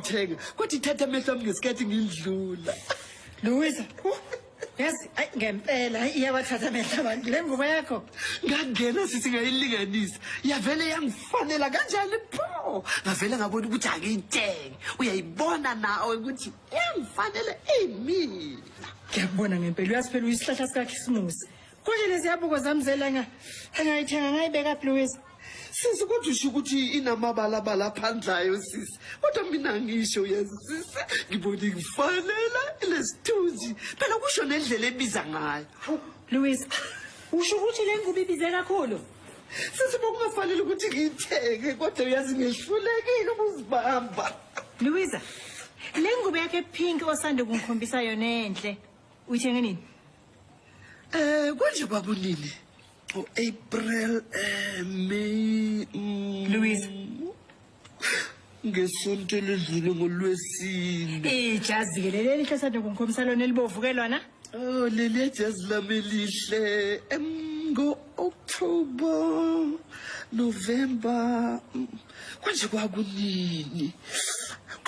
ngiyithenga kodwa ithatha amehlo ami ngesikhathi ngidlula. Louisa, yes, ngempela iyabathatha amehlo abantu le ngubo yakho. Ngangena sisingayilinganisa. Yavele yangifanela kanjani pho. Ngavela ngabona ukuthi akuyithenge. Uyayibona nawe ukuthi yangifanele mina. Ngiyakubona ngempela uyasiphela uyisihlahla sikakhe isimusi. Konje lezi yabuko zamzelanga angayithenga ngayibeka Louisa. Sisi kodwa usho ukuthi inamabalabala aphandlayo sisi. Kodwa mina ngisho yazi sisi ngibona ngifanela lesithunzi. Phela kusho nendlela ebiza ngayo. Louisa, usho ukuthi le ngubo ibize kakhulu. Sisi bokungafanele ukuthi ngiyithenge kodwa uyazi ngihlulekile ukuzibamba. Louisa, le ngubo yakhe pink osande kungikhombisa yona enhle. Uyithenge nini? Konje babulile. April, May. Louisa. Ngesonto ledlule ngolwesine. Ijazi ke leli lihle sande kungikhombisa lona elibovuke lona. Oh, leli ijazi lami lihle. October, November. Konje kwakunini?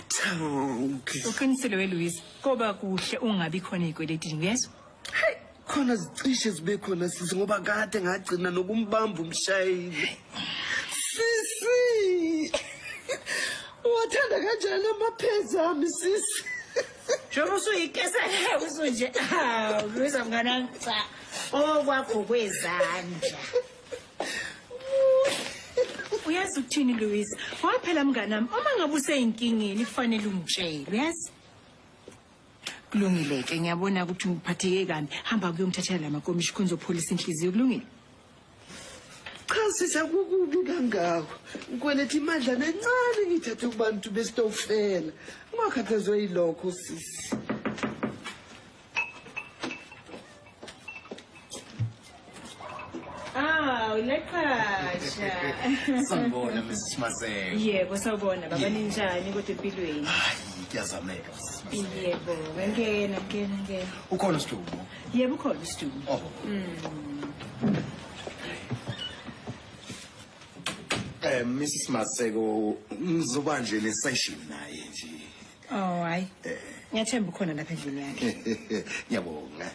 Thank you. Uqinisile weLouisa, koba kuhle ungabi khona ezikweletini uyezwa? Hey, khona zicishe zibe khona sisi ngoba kade ngagcina nokumbamba umshayeli. Sisi. Wathanda kanjani amaphezi ami sisi? Njengoba usuyikesa usunje. Louisa mngana cha. Okwakho kwezandla. Uyazi ukuthini Louisa? Waphela mngana nami uma ngabe useyinkingeni kufanele ungitshele, uyazi? Kulungile ke ngiyabona ukuthi ngiphatheke kabi. Hamba kuyomthathela lamakomishi khonzo police inhliziyo kulungile. Cha sisi akukubi kangako. Ngikwelethe imadla encane ngithathe kubantu besitofela. Ungakhathazwe yilokho sisi. Uleqasha. Sanibona Mrs. Maseko. Yebo sawubona baba ninjani kodwa empilweni? Hayi kuyazameka Mrs. Maseko. Yebo, ngena. Ukhona Sithubu? Yebo ukhona Sithubu. Oh. Mrs. Maseko ngizoba nje lesession naye nje. Oh hayi. Ngiyathemba ukhona lapha endlini yakhe. Ngiyabonga.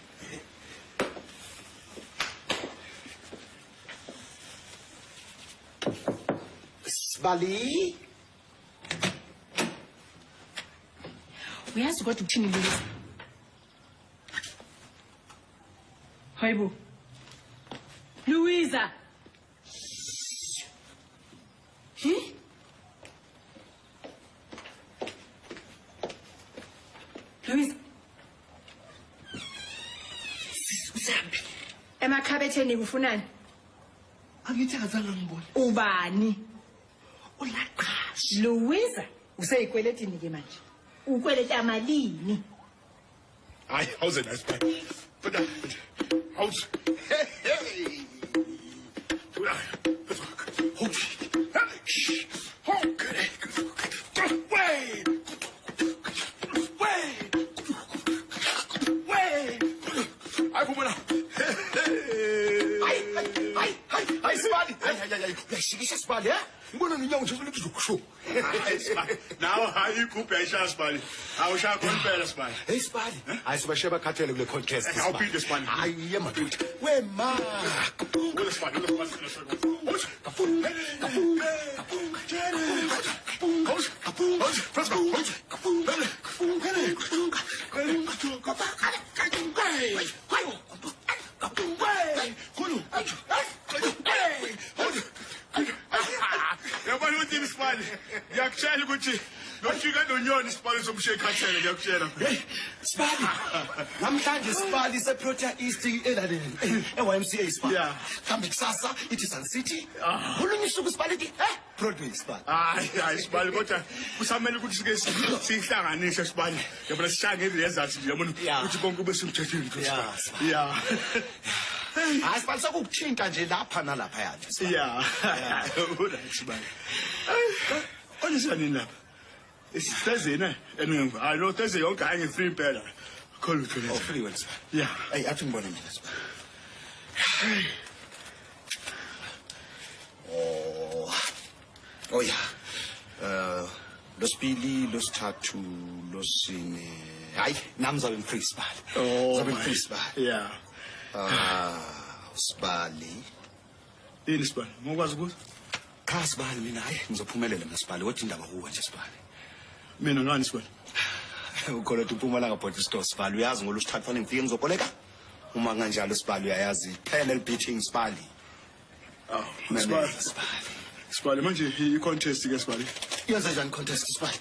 Sibali. Uyazi kodwa ukuthini Louisa? Hayibo. Louisa. Louisa. Usambi. Emakhabetheni kufunani? Angithakazanga ngibona. Ubani? Ulaqasha. Louisa, useyikweletini ke manje? Ukweleta amalini? Hayi how's it nice boy. But how's hey. Sibali, ngibona nginyawo nje ulikusho. Nawe hayi ikhuphe ayishaya Sibali. Awushaya konke Sibali. Hey Sibali, hayi sibashe bakhathele kule contest. Awuphinde Sibali. Hayi yema dude. Wema. Wena Sibali, yabona ukuthi Sibali ngiyakutshela ukuthi nofika nonyoni Sibali somshekhathele ngiyakutshela. Hey Sibali. Namhlanje Sibali seProtea East elaleni. eYMCA Sibali. Yeah. Kambe kusasa ithi Sun City. Olunye usuku Sibali ithi Broadway Sibali. Hayi Sibali kodwa kusamele ukuthi sike sihlanganise Sibali. Yabona sishange ngezathu nje yabona ukuthi konke kube semthethweni Sibali. Yeah. Hayi Sibali sokuthinta nje lapha nalapha yathi. Yeah. Right Sibali. Onisani lapha? Isithezena engemva. Hayi lo theze yonke hayi ngi-free impela. Khona uthola. Oh free wena Sibali. Yeah. Hey athi ngibone mina Sibali. Oh yeah. Losibili, losithathu, losine. Hayi, nami zabe ngifree Sibali. Zabe ngifree Sibali. Yeah. Sibali. Yini Sibali? Ngokwazi ukuthi Cha Sibali mina hayi ngizophumelela naSibali. Wathi indaba kuwe nje Sibali. mina ngani Sibali? Ukholwa ukuthi uMpumalanga Body Store Sibali uyazi ngolosithathu fanele ngifike ngizoboleka. Uma kanjalo Sibali uyayazi panel beating Sibali. Sibali. Sibali manje i-contest ke Sibali. Yenza njani contest Sibali?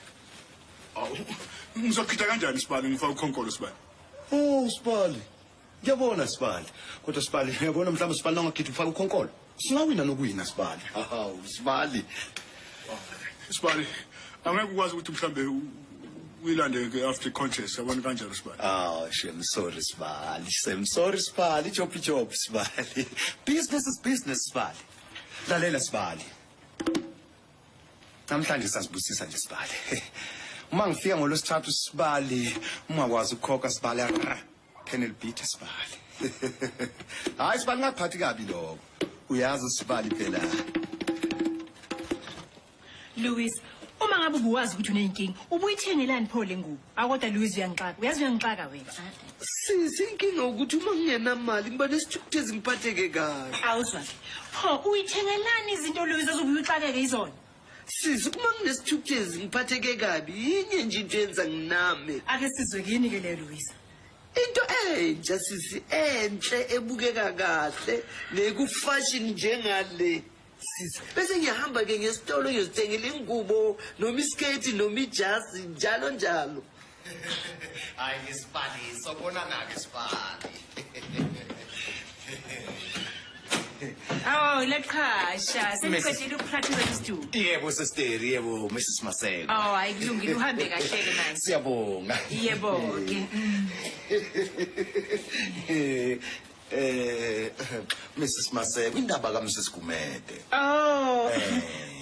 Ngizokhitha kanjani Sibali ngifaka ukhonkolo Sibali? Oh Sibali. Ngiyabona Sibali. Kodwa Sibali ngiyabona mhlawumbe Sibali nongakhitha ufaka ukhonkolo. Singawina nokuyina Sibali. Hawu Sibali. Sibali, angeke ukwazi ukuthi mhlambe uyilande ke after contest yabona kanjalo Sibali. I'm sorry Sibali. I'm sorry Sibali. Job Sibali. Business is business Sibali. Lalela Sibali. Namhlanje sasibusisa nje Sibali. Uma ngifika ngolosithathu Sibali, ungakwazi ukukhokha Sibali panel beat Sibali. Hayi Sibali ngakuphathi kabi lokho. Uyazi Sibali phela. Louis, uma ngabe ubuwazi ukuthi unenkinga, ubuyithengelani pho le ngubo? Akodwa Louis uyangixaka. Uyazi uyangixaka wena. Sisi inkinga ukuthi uma ngingenamali ngiba nesithukuthezi ngiphatheke kabi. Awuzwa. Ho, uyithengelani izinto Louis ozobuye uxakeke izona? Sisi uma nginesithukuthezi ngiphatheke kabi yinye nje into yenza nginame. Ake sizwe kini ke le Louis. Into entsha sisi enhle ebukeka kahle nekufashion njengale. Sisi bese ngiyahamba ke ngesitolo ngiyozithengela ingubo noma isketi noma ijazi njalo njalo. Hayi ngeSibali, sobonana ke Sibali. Oh, leqhasha, seniqedile ukupractice istudio. Yebo sister, yebo Mrs Maseko. Oh, ayikulungile uhambe kahle ke manje. Siyabonga. Yebo ke. Mrs Maseko indaba kaMrs Gumede. Oh.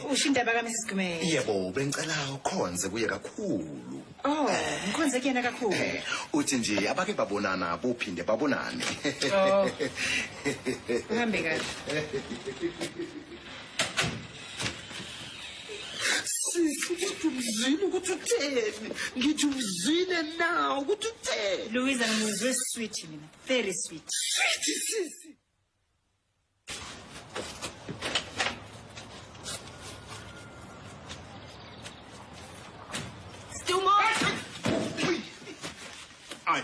Usho indaba kaMrs Gumede. Yebo bengicela ukhonze kuye kakhulu. Oh, ngikhonze kuyena kakhulu. Uthi nje abake babonana bophinde babonane. Oh. Uhambe kahle. Sisi uzwile ukuthi utheni? Ngithi uzwile nawe ukuthi utheni? Louisa ngimuzwe sweet mina. Very sweet. Sisi. Stumo. Ayi.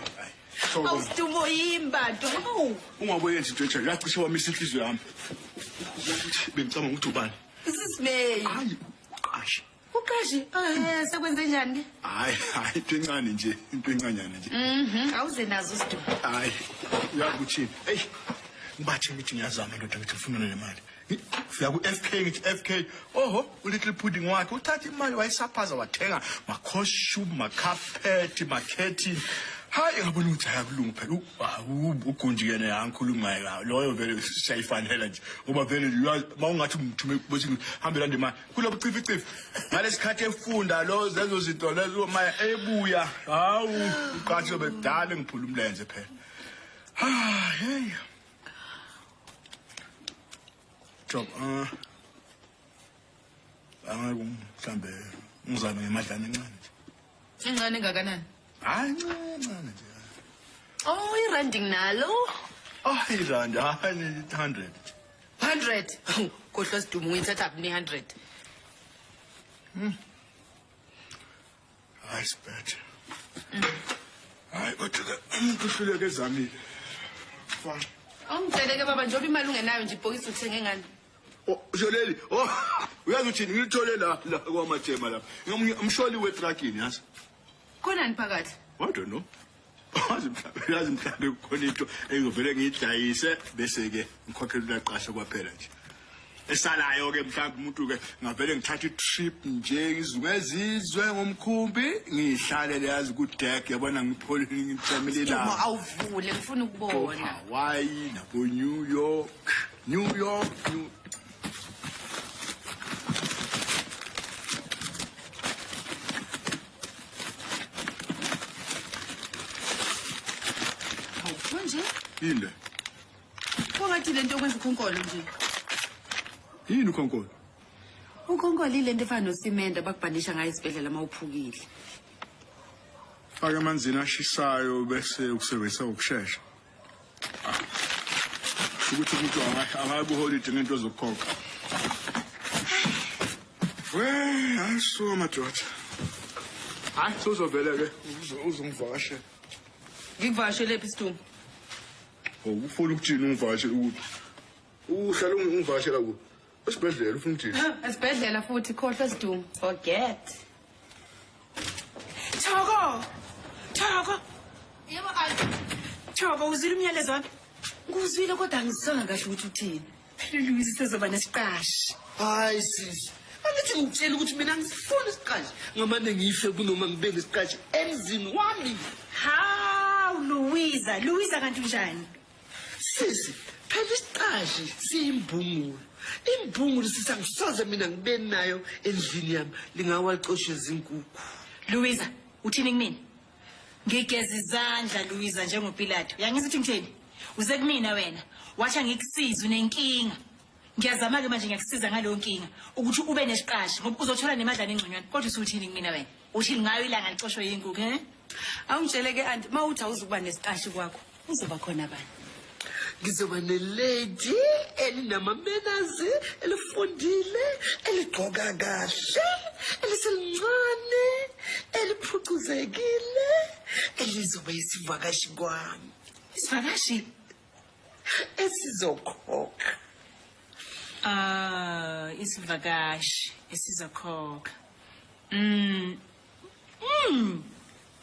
Oh, Stumo yimbantu. Oh. Ungabuyenza into enjalo. Yacishe wamisa inhliziyo yami. Ukuthi bengicabanga ukuthi ubani? Sisibey. Hayi, uqashi. Uqashi. Sekwenze njani? Hayi, into encane nje, into encanyana nje. Awuze nazo Stumo. Hayi, uyazi ukuthi hey, ngibathe ngithi ngiyazama ndoda ngithi ufuna nemali. Fika ku-FK ngithi FK, oho, u-little pudding wakhe uthatha imali wayisaphaza wathenga ma-costume, ma-carpet, ma-curtain. Hayi ngabona ukuthi ayakulunga phela. Ugunji yena yangikhuluma ngayo. Loyo vele siyayifanela nje. Ngoba vele mawungathi umthume bothi hambela ndemali. Kulobu cifi. Ngalesikhathi efunda lo zezo zinto lezo maya ebuya. Hawu, uqathi obedala ngiphula umlenze phela. Hey. Job, mhlambe ngizame ngemadlana encane. Encane ngakanani? Hayi encane nje. Oh, iranding nalo. Irandi, hayi 100. 100. Khohlwa Sidumo ngithatha kuphi 100. Hayi sibethe. Hayi kodwa umuntu uhluleke ezamile. Fine. Ongitsheleke baba njengoba imali ungenayo nje ibhokisi uthenge ngani? Joleli, uyazi uthini ngilithole la kwaMathema la. Ngimsholi wetruckini yazi. Khonani phakathi? I don't know. Yazi mhlambe kukhona into engivele ngiyidayise bese ke ngikhokhela uqasha kwaphela nje. Esalayo ke mhlambe umuntu ke ngavele ngithatha itrip nje izungezizwe ngomkhumbi ngihlale leyazi ku deck yabona ngipholile ngithamile la. Uma awuvule ngifuna ukubona. Hawaii nabo New York. Manje? Yini? Kongathi lento okwenza ukhonkolo nje. Yini ukhonkolo? Ukhonkolile into efana nosimende abakubhanisha ngayo esibhedlela mawuphukile. Faka amanzini ashisayo bese ukusebenzisa ukusheshsha. Ukuthi umuntu angayibuholide ngento zokukhokha. Aso madoda. Hayi sozovela ke uzongivakashela. Ngikuvakashele phi Sidumbu? Ufuna ukuthini ungivakashela ukuthi? Uhlala ungivakashela kuphi? Esibhedlela ufuna ukuthini? Esibhedlela futhi khohlwa Sidumbu. Forget. Thoko. Yebo ayi. Thoko uzwile umyalezo wami? Nguzwile kodwa angisizanga kahle ukuthi uthini. Louise sezoba nesiqashi. Hayi sisi. Angithi ngikutshela ukuthi mina ngisifuna isiqashi. Ngamane ngife kunoma ngibe nesiqashi emzini wami. Hawu Louisa kanti unjani? Sisi, phela isiqashi siyimbungulu. Imbungulu sisangisoze mina ngibe nayo endlini yami lingawaqoshwe izinkukhu. Louisa, uthini kumina? Ngigeza izandla Louisa njengoPilato. Uyangizwa ukuthi ngitheni? Uze kumina wena. Washa ngikusiza unenkinga. Ngiyazama ke manje ngiyakusiza ngaleyo nkinga ukuthi ube nesiqashi ngoba uzothola nemadlana engconywana. Kodwa usuthini kumina wena? Uthini ngayo ilanga liqoshwe izinkukhu, he? Awungitshele ke anti mawuthi awuzukuba nesiqashi kwakho. Uzoba khona bani? Ngizoba nelady elinamamenazi elifundile eligqoka kahle eliselincane eliphucuzekile elizoba isivakashi kwami Isivakashi? esizokhokha. Isivakashi esizokhokha.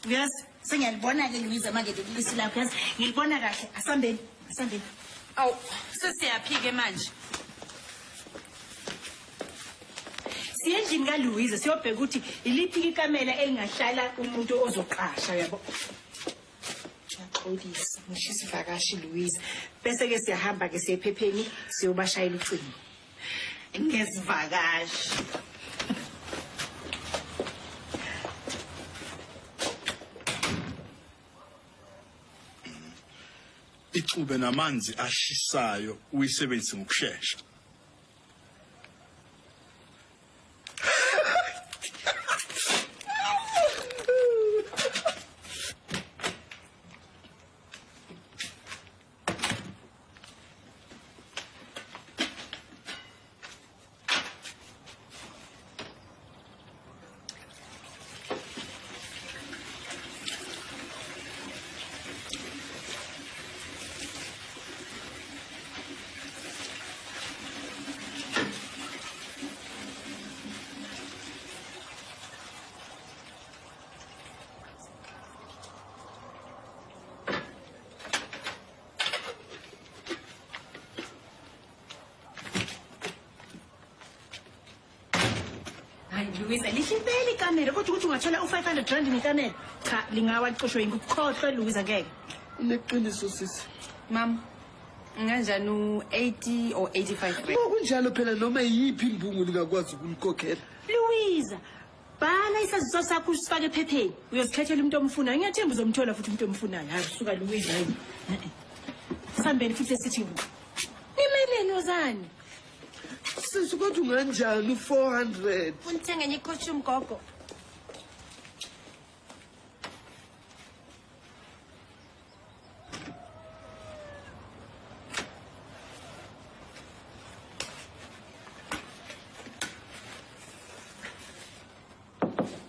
Yes, sengiyalibona ke Louisa manje lelisi lapho yazi ngilibona kahle asambeni. Awu sesiyaphike manje. Siyendlini kaLouisa siyobheka ukuthi iliphi ikamela elingahlala umuntu ozoqasha yabo. Ngiyaqolisa ngisho isivakashi Louisa. Bese ke siyahamba ke siyephepheni siyobashayela ucingo. Ngesivakashi. Ixube namanzi ashisayo uyisebenzise ngokusheshsha. Louisa lishipeli ikamera kodwa ukuthi ungathola u500 ngekamera cha lingawaqoshwe ngikukhohlwe Louisa ngeke Uneqiniso sisi. Mama, nganjani u80 or 85 rand? Kunjalo phela noma yiphi imbungu ningakwazi ukulikhokhela. Louisa bhala isaziso sakho usifake ephepheni uyozikhethela umuntu omfunayo ngiyathemba uzomthola futhi umuntu omfunayo hayi suka Louisa yini sambeni futhi esithi nimeleni ozani Sisi kodwa unganjani 400? unithenga enye costume gogo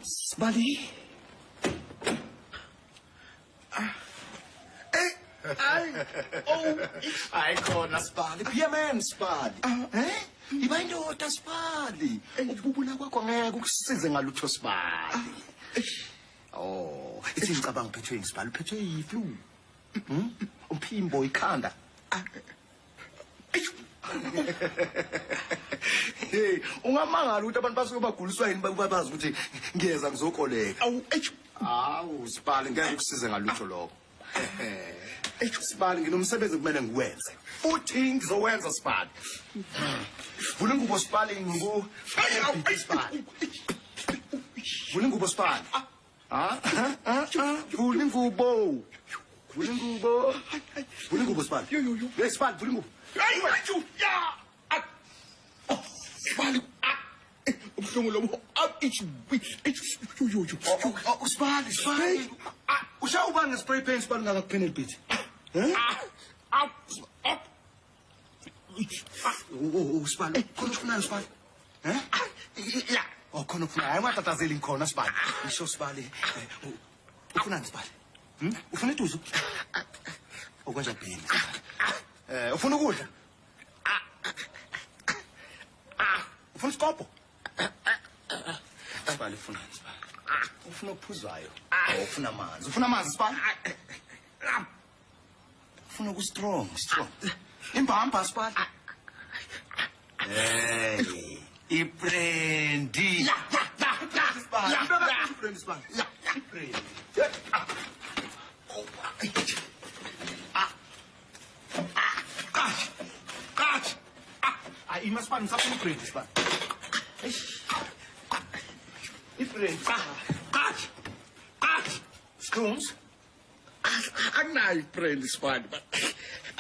Sibali. Hayi khona Sibali. Pia man Sibali. Iba indoda Sibali. Ukubula kwakho ngeke ukusize ngalutho Sibali. Oh, ithi ngicabanga uphethwe yiSibali, uphethwe yiflu. Umphimbo ikhanda. Hey, ungamangala ukuthi abantu basuke baguliswa yini babazi ukuthi ngiyeza ngizokoleka. Awu, Sibali ngeke ukusize ngalutho lokho. Sibali nginomsebenzi kumele ngiwenze. Futhi ngizowenza Sibali. Vula ingubo Sibali ngibo. Sibali. Vula ingubo Sibali. Vula ingubo. Vula ingubo. Vula ingubo Sibali. Hey Sibali, vula ingubo. Sibali. ubuhlungu lobo. Sibali. Ushawuba nge-spray paint Sibali ngakakupheni beat. Sibali. Khona ufunani Sibali? Ya. Oh, khona ufuna. Hayi ungatatazeli ngikhona Sibali. Ngisho Sibali. Ufunani Sibali? Ufuna ituzo? Okwenza bhini. Ufuna ukudla? Ufuna isikopho? Sibali ufunani Sibali? Ufuna okuphuzwayo? Ufuna amanzi? Ufuna amanzi Sibali? Ufuna strong. Imbamba Sibali? Hey, iprendi. Sibali. Iprendi Sibali. Iprendi. Catch. Ay, mas Sibali, ngisafuna iprendi Sibali. Iprendi. Catch. Scones. Akunayo friend Sibali.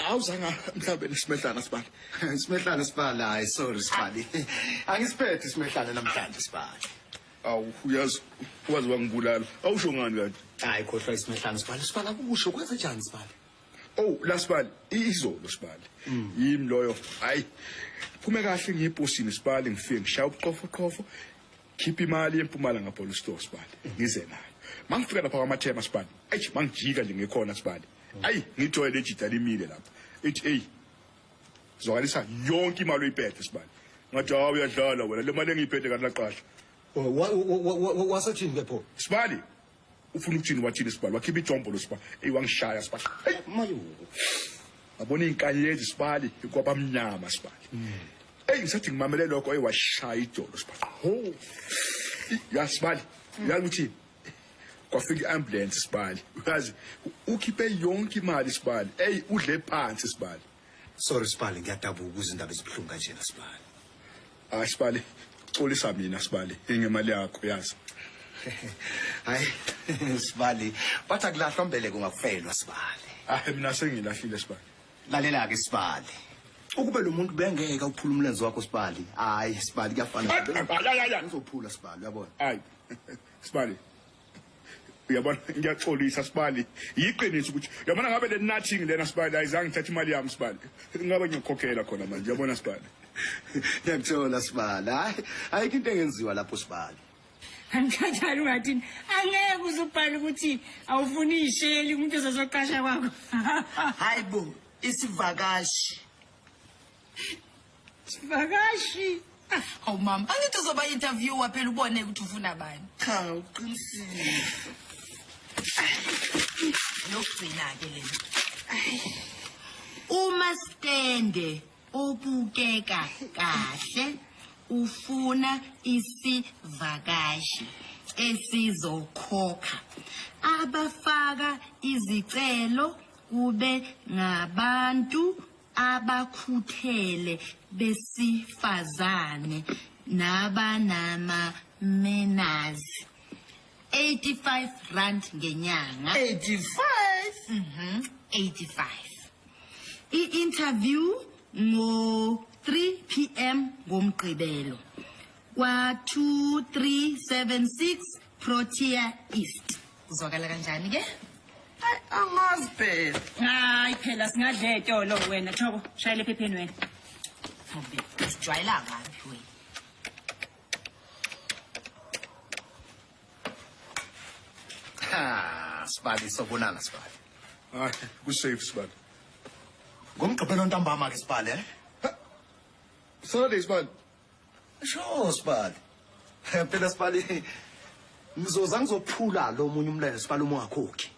Awuzanga mhlambe nesimehlana Sibali. Simehlana Sibali, hayi sorry Sibali. Angisiphethe simehlana namhlanje Sibali. Awu uyazi wangibulala. Awusho ngani kanti? Hayi khohlwa isimehlana Sibali. Sibali akusho kwenze njani Sibali? Oh, la Sibali, izolo Sibali. Yimi loyo. Hayi. Phume kahle ngiyebhosini Sibali ngifike ngishaya ubuqofo. Khipha imali eMpumalanga Police Store Sibali. Ngize nayo. Mangifika lapha kwamathema Sibali. Ayi mangijika nje ngekhona Sibali. Ayi ngithoyile ejidala imile lapha. Ethi hey. Zokalisa yonke imali oyiphethe Sibali. Ngathi hawu uyadlala wena le mali engiyiphethe kanti laqasha. Wasathini ke pho? Sibali. Ufuna ukuthini wathini Sibali? Wakhipha ijombo lo Sibali. Wangishaya Sibali. Hey Mayo. Abona inkanyezi Sibali ikwaba mnyama Sibali. Ngisathi ngimamele lokho washaya ijolo Sibali. Ya Sibali. Yakuthi kwafika iambulance Sibali. Uyazi ukhiphe yonke imali Sibali. Udle phansi Sibali. Sorry Sibali, ngiyadabuka izindaba ezibhlungu kanje Sibali. Sibali, xolisa mina Sibali, ingemali yakho yazi. Hayi Sibali, bathi akulahlwa mbeleko ngakufelwa Sibali. Mina sengilahlile Sibali. Lalela ke Sibali. Ukube lo muntu bengeke uphula umlenze wakho Sibali. Hayi Sibali kuyafana. Uzophula Sibali, uyabona? Hayi. Sibali. Uyabona ngiyaxolisa Sibali. Yiqiniso ukuthi uyabona ngabe le nothing lena Sibali ayizange ngithathe imali yami Sibali. Ngabe ngiyokhokhela khona manje uyabona Sibali. Ngiyakuthola Sibali. Hayi into engenziwa lapho Sibali. Angikanjani ungathini? Angeke uzubhala ukuthi awufuni isheli umuntu ozoqasha kwakho. Hayibo, isivakashi. Sivakashi. Hawu mama, angithi uzoba interviewer phela ubone ukuthi ufuna bani. Cha, uqinisile. Yokugcina ke lena. Uma stende obukeka kahle ufuna isivakashi esizokhokha. Abafaka izicelo kube ngabantu abakhuthele besifazane nabanama menazi. 85 rand ngenyanga. 85. 85. I-interview ngo 3 p.m. ngomgqibelo kwa 2376 Protea East. Uzwakala kanjani ke? Angazi phela. Hayi phela singadle etolo wena Thoko, shayile ephepheni wena. Sijwayela ngaphi wena? Sibali sobonana Sibali. Hayi, kusafe Sibali. Ngomgqibelo ntambama ke Sibali, Saturday Sibali. Sure Sibali. Phela Sibali ngizophula lo munye umlenze Sibali ungakhokhi.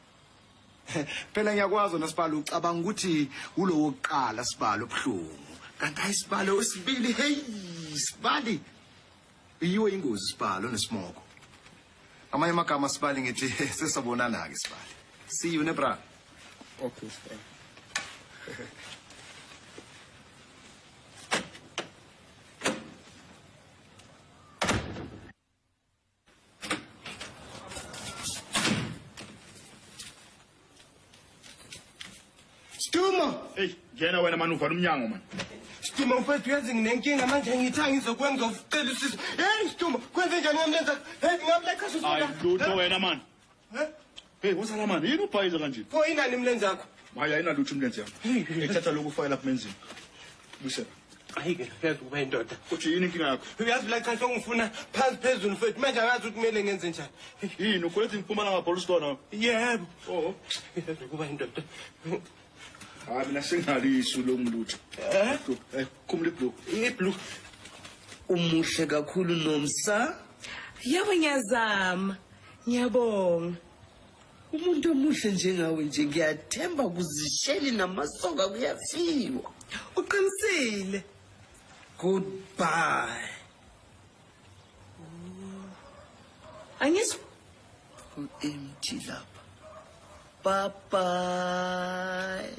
Phela ngiyakwazi noSibali ucabanga ukuthi ulo wokuqala Sibali obhlungu. Kanti hayi Sibali osibili hey Sibali. Yiwe ingozi Sibali onesimoko. Amanye amagama Sibali ngithi sesabonana ke Sibali. See you nebra. Okay Sibali. Stuma. Hey, ngena wena manu vala umnyango man. Siduma mfethu uyazi nginenkinga manje ngithanga ngizokwenza ngizocela usizo. Hey Siduma, kwenze njani ngamlenza? Hey ngamleqa Hayi sisona. lutho wena man. Hey wozala man, yini ubhayiza kanje? Pho inani mlenze yakho? Hayi ayinalutho umlenze yami. Ethatha lokhu ufayela kumenzini. Busela. Ayike yazi ukuba indoda. Uthi yini inkinga yakho? Uyazi la cha ngifuna phansi phezulu mfethu manje angazi ukuthi kumele ngenze njani. Yini ukwethe impumalanga police store? Yebo. Oh. Yazi ukuba indoda. Hayi mina sengalisu lo mlutho. Kumle blue. Iblue. Umuhle kakhulu Nomsa. Yebo ngiyazama. Ngiyabonga. Umuntu omuhle njengawe nje ngiyathemba kuzisheli namasoka kuyafiwa. Uqinisile. Goodbye. Angizwa. Empty lapha. Bye bye.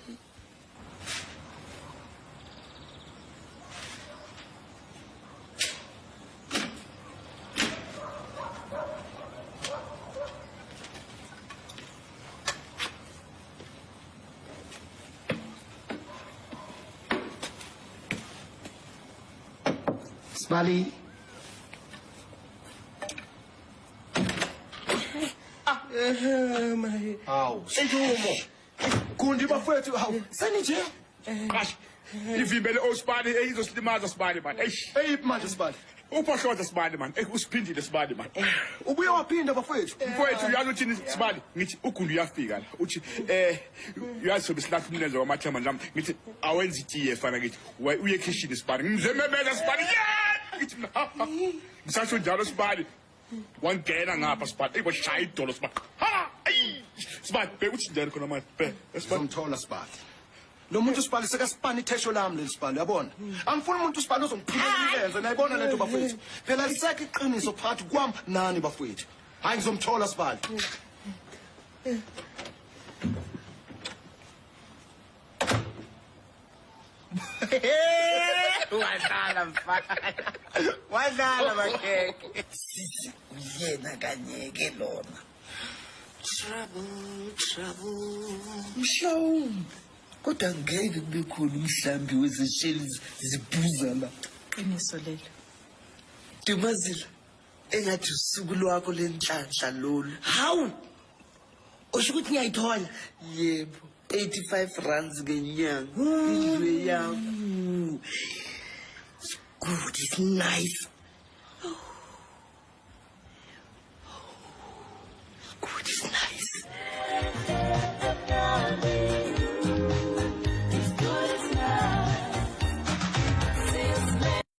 Smiley. My. Hawu, sentumo. Kundi bafethu hawu. Senije. Kahle. Ivimbele osibani eyizosilimaza sibani man. Eish. Hey manje sibali. Uphohloza sibani man. Usiphindile sibani man. Ubuye waphinda bafethu. Mfowethu uyazi uthini sibali? Ngithi uGundi uyafika la. Uthi uyazi sobe silapha umlenze wamathema nami. Ngithi awenza itiye fana ngithi uye kitchen sibani. Ngimzememeza sibani. Yeah! Ngithi ngisasho njalo sibani. Wangena ngapha sibani. Eyiboshaya idolo sibani. Ha! Ayi! Sibani bekuthi njani khona manje? Sibani. Ngimthola sibali. Lo muntu sibali sekasipani ithesho lami leli sibali uyabona? Angifuni umuntu sibali ozongiphilela ilenze nayibona lento bafethu. Phela lisekho iqiniso phakathi kwami nani bafethu. Hayi ngizomthola sibali. Wadlala mfana. Wadlala bakeke. Sisi uyena kanyeke lona. Trouble. Mhlawumbe. Kodwa ngeke kube khona umhlambi wezesheli zibhuza la. Qiniso lelo. Dumazile. Engathi usuku lwakho lenhlanhla lolu. Hawu. Usho ukuthi ngiyayithola. Yebo. 85 rands ngenyanga. Indwe yami. Good, it's nice.